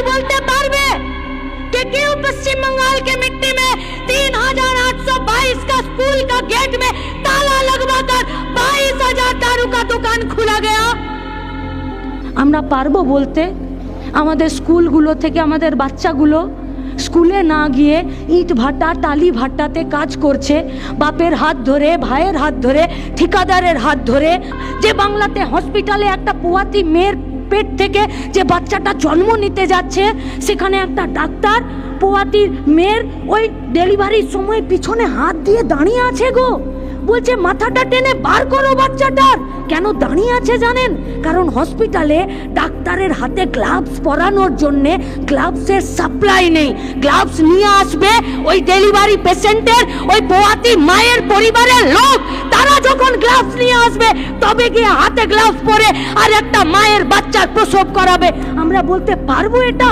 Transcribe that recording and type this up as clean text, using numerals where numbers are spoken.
बोलते पारबे कि क्यों पश्चिम बंगाल के मिट्टी में 3822 का स्कूल का गेट में ताला लगवाकर 22,000 दारू का दुकान खुला गया? আমরা পারবো বলতে? আমাদের স্কুলগুলো থেকে আমাদের বাচ্চাগুলো স্কুলে না গিয়ে ইট ভাটা টালি ভাটাতে কাজ করছে, বাপের হাত ধরে, ভাইয়ের হাত ধরে, ঠিকাদারের হাত ধরে। যে বাংলাতে হসপিটালে একটা পোয়াতি মেয়ের পেট থেকে যে বাচ্চাটা জন্ম নিতে যাচ্ছে, সেখানে একটা ডাক্তার পোয়াতির মেয়ের ওই ডেলিভারির সময় পিছনে হাত দিয়ে দাঁড়িয়ে আছে গো। বলছে মাথাটা টেনে বার করো বাচ্চাটার। কেন দাঁড়িয়ে আছে জানেন? কারণ হসপিটালে ডাক্তারের হাতে গ্লাভস পরানোর জন্য গ্লাভসের সাপ্লাই নেই। গ্লাভস নিয়ে আসবে ওই ডেলিভারি পেশেন্টের ওই পোয়াতি মায়ের পরিবারের লোক। তারা যখন গ্লাভস নিয়ে আসবে তবে গিয়ে হাতে গ্লাভস পরে আর একটা মায়ের বাচ্চার প্রসব করাবে। আমরা বলতে পারবো এটা?